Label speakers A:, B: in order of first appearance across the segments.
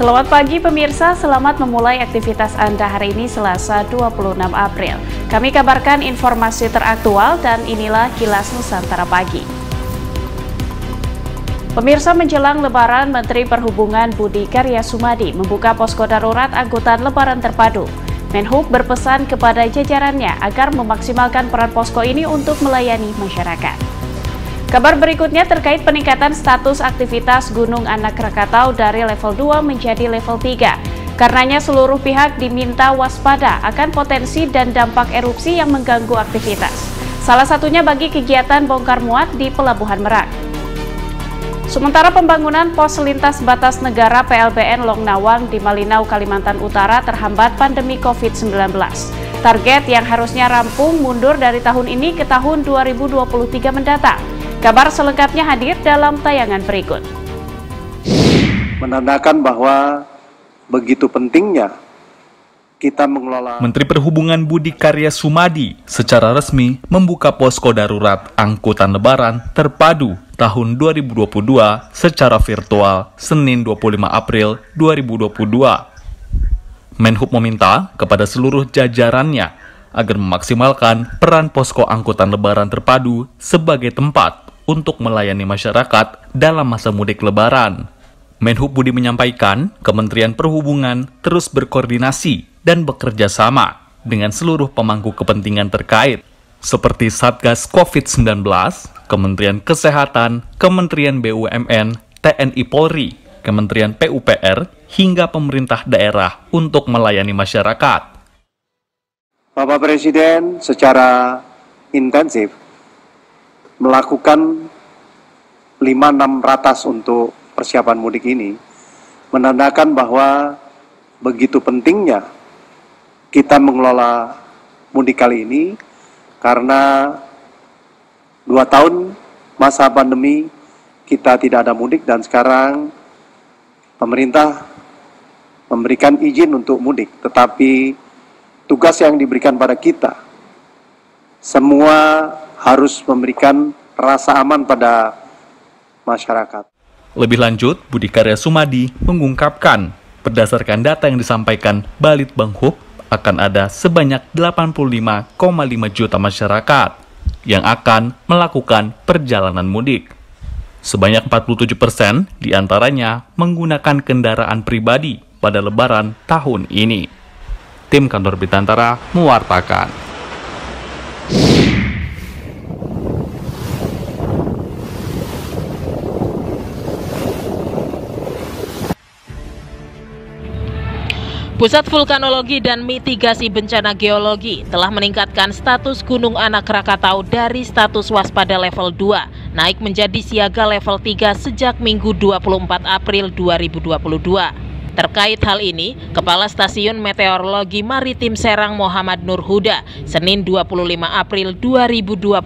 A: Selamat pagi pemirsa, selamat memulai aktivitas Anda hari ini Selasa 26 April. Kami kabarkan informasi teraktual dan inilah Kilas Nusantara Pagi. Pemirsa, menjelang Lebaran, Menteri Perhubungan Budi Karya Sumadi membuka posko darurat angkutan Lebaran terpadu. Menhub berpesan kepada jajarannya agar memaksimalkan peran posko ini untuk melayani masyarakat. Kabar berikutnya terkait peningkatan status aktivitas Gunung Anak Krakatau dari level 2 menjadi level 3. Karenanya seluruh pihak diminta waspada akan potensi dan dampak erupsi yang mengganggu aktivitas. Salah satunya bagi kegiatan bongkar muat di Pelabuhan Merak. Sementara pembangunan pos lintas batas negara PLBN Long Nawang di Malinau, Kalimantan Utara terhambat pandemi COVID-19. Target yang harusnya rampung mundur dari tahun ini ke tahun 2023 mendatang. Kabar selengkapnya hadir dalam tayangan berikut.
B: Menandakan bahwa begitu pentingnya kita mengelola.
C: Menteri Perhubungan Budi Karya Sumadi secara resmi membuka posko darurat angkutan Lebaran terpadu tahun 2022 secara virtual Senin 25 April 2022. Menhub meminta kepada seluruh jajarannya agar memaksimalkan peran posko angkutan Lebaran terpadu sebagai tempat untuk melayani masyarakat dalam masa mudik Lebaran. Menhub Budi menyampaikan, Kementerian Perhubungan terus berkoordinasi dan bekerja sama dengan seluruh pemangku kepentingan terkait, seperti Satgas COVID-19, Kementerian Kesehatan, Kementerian BUMN, TNI Polri, Kementerian PUPR, hingga pemerintah daerah untuk melayani masyarakat.
B: Bapak Presiden secara intensif melakukan 5-6 ratas untuk persiapan mudik ini, menandakan bahwa begitu pentingnya kita mengelola mudik kali ini, karena 2 tahun masa pandemi kita tidak ada mudik dan sekarang pemerintah memberikan izin untuk mudik, tetapi tugas yang diberikan pada kita semua harus memberikan rasa aman pada masyarakat.
C: Lebih lanjut, Budi Karya Sumadi mengungkapkan, berdasarkan data yang disampaikan Balitbang Hub, akan ada sebanyak 85,5 juta masyarakat yang akan melakukan perjalanan mudik. Sebanyak 47% diantaranya menggunakan kendaraan pribadi pada Lebaran tahun ini. Tim Kantor Berita Antara mewartakan.
D: Pusat Vulkanologi dan Mitigasi Bencana Geologi telah meningkatkan status Gunung Anak Krakatau dari status waspada level 2 naik menjadi siaga level 3 sejak Minggu 24 April 2022. Terkait hal ini, Kepala Stasiun Meteorologi Maritim Serang Muhammad Nur Huda Senin 25 April 2022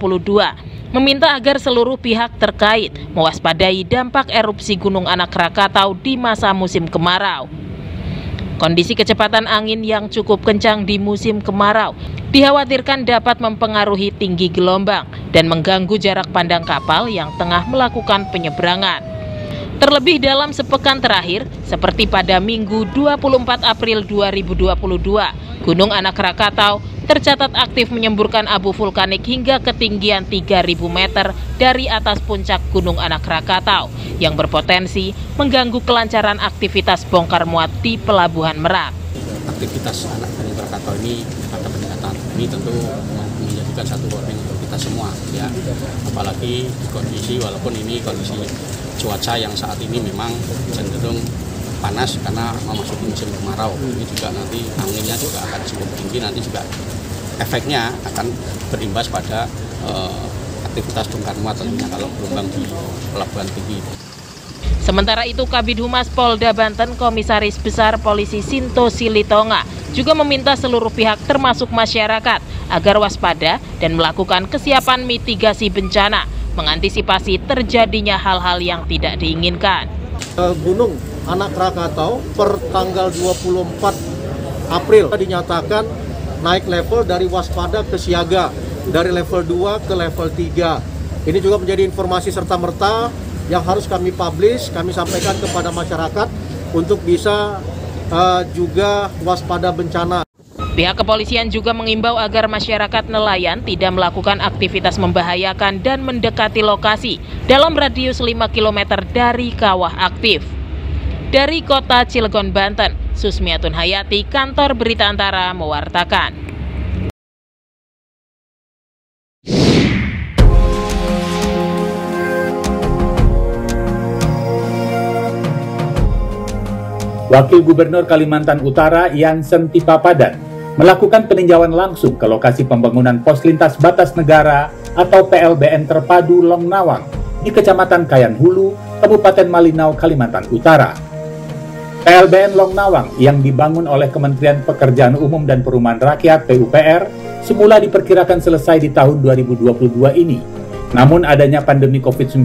D: meminta agar seluruh pihak terkait mewaspadai dampak erupsi Gunung Anak Krakatau di masa musim kemarau. Kondisi kecepatan angin yang cukup kencang di musim kemarau dikhawatirkan dapat mempengaruhi tinggi gelombang dan mengganggu jarak pandang kapal yang tengah melakukan penyeberangan. Terlebih dalam sepekan terakhir, seperti pada Minggu 24 April 2022, Gunung Anak Krakatau tercatat aktif menyemburkan abu vulkanik hingga ketinggian 3.000 meter dari atas puncak Gunung Anak Krakatau yang berpotensi mengganggu kelancaran aktivitas bongkar muat di Pelabuhan Merak.
E: Aktivitas anak Gunung Krakatau ini pada peningkatan ini tentu menjadikan satu warning untuk kita semua, ya. Apalagi kondisi, walaupun ini kondisi cuaca yang saat ini memang cenderung panas karena memasuki musim kemarau. Ini juga nanti anginnya juga akan cukup tinggi, nanti juga efeknya akan berimbas pada aktivitas bongkar muat tentunya kalau gelombang di pelabuhan tinggi.
D: Sementara itu, Kabid Humas Polda Banten Komisaris Besar Polisi Sinto Silitonga juga meminta seluruh pihak termasuk masyarakat agar waspada dan melakukan kesiapan mitigasi bencana, mengantisipasi terjadinya hal-hal yang tidak diinginkan.
F: Gunung Anak Krakatau per tanggal 24 April dinyatakan naik level dari waspada ke siaga, dari level 2 ke level 3. Ini juga menjadi informasi serta-merta yang harus kami publish, kami sampaikan kepada masyarakat untuk bisa juga waspada bencana.
D: Pihak kepolisian juga mengimbau agar masyarakat nelayan tidak melakukan aktivitas membahayakan dan mendekati lokasi dalam radius 5 km dari kawah aktif. Dari kota Cilegon, Banten, Susmiatun Hayati, Kantor Berita Antara mewartakan.
G: Wakil Gubernur Kalimantan Utara Janssen Tipapadan melakukan peninjauan langsung ke lokasi pembangunan pos lintas batas negara atau PLBN terpadu Long Nawang di Kecamatan Kayan Hulu, Kabupaten Malinau, Kalimantan Utara. PLBN Long Nawang yang dibangun oleh Kementerian Pekerjaan Umum dan Perumahan Rakyat (PUPR) semula diperkirakan selesai di tahun 2022 ini. Namun adanya pandemi COVID-19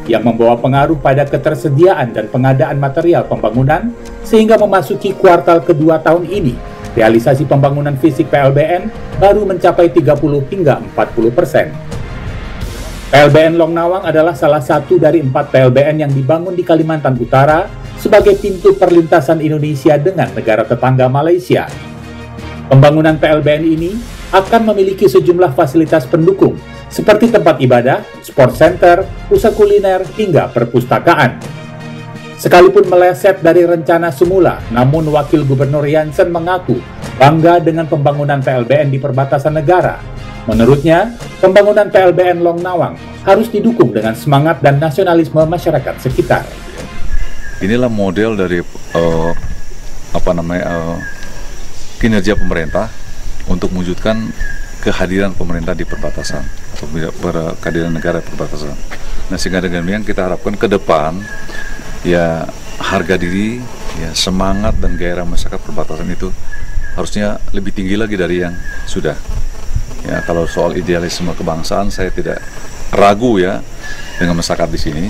G: yang membawa pengaruh pada ketersediaan dan pengadaan material pembangunan sehingga memasuki kuartal kedua tahun ini, realisasi pembangunan fisik PLBN baru mencapai 30 hingga 40%. PLBN Long Nawang adalah salah satu dari 4 PLBN yang dibangun di Kalimantan Utara sebagai pintu perlintasan Indonesia dengan negara tetangga Malaysia. Pembangunan PLBN ini akan memiliki sejumlah fasilitas pendukung seperti tempat ibadah, sport center, pusat kuliner, hingga perpustakaan. Sekalipun meleset dari rencana semula, namun Wakil Gubernur Janssen mengaku bangga dengan pembangunan PLBN di perbatasan negara. Menurutnya, pembangunan PLBN Long Nawang harus didukung dengan semangat dan nasionalisme masyarakat sekitar.
H: Inilah model dari kinerja pemerintah untuk mewujudkan kehadiran pemerintah di perbatasan atau kehadiran negara di perbatasan. Nah, sehingga dengan demikian kita harapkan ke depan ya harga diri, ya semangat dan gairah masyarakat perbatasan itu harusnya lebih tinggi lagi dari yang sudah. Ya, kalau soal idealisme kebangsaan saya tidak ragu ya dengan masyarakat di sini.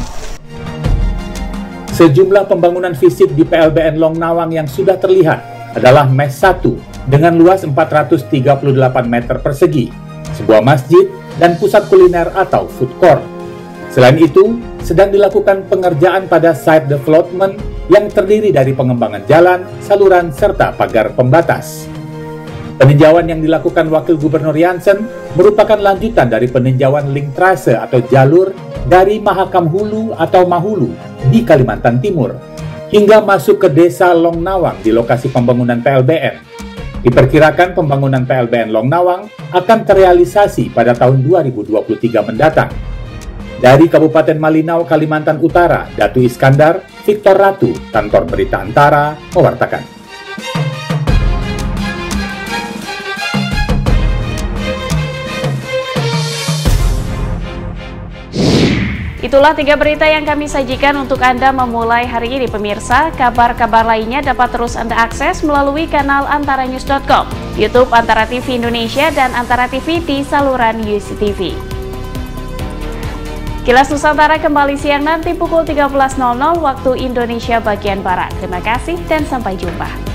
G: Sejumlah pembangunan fisik di PLBN Long Nawang yang sudah terlihat adalah MES 1 dengan luas 438 meter persegi, sebuah masjid, dan pusat kuliner atau food court. Selain itu, sedang dilakukan pengerjaan pada site development yang terdiri dari pengembangan jalan, saluran, serta pagar pembatas. Peninjauan yang dilakukan Wakil Gubernur Janssen merupakan lanjutan dari peninjauan link trase atau jalur dari Mahakam Hulu atau Mahulu di Kalimantan Timur hingga masuk ke desa Long Nawang di lokasi pembangunan PLBN. Diperkirakan pembangunan PLBN Long Nawang akan terrealisasi pada tahun 2023 mendatang. Dari Kabupaten Malinau, Kalimantan Utara, Datu Iskandar, Victor Ratu, Kantor Berita Antara, mewartakan.
A: Itulah 3 berita yang kami sajikan untuk Anda memulai hari ini, pemirsa. Kabar-kabar lainnya dapat terus Anda akses melalui kanal antaranews.com, YouTube Antara TV Indonesia, dan Antara TV di saluran UCTV. Kilas Nusantara kembali siang nanti pukul 13.00 waktu Indonesia bagian Barat. Terima kasih dan sampai jumpa.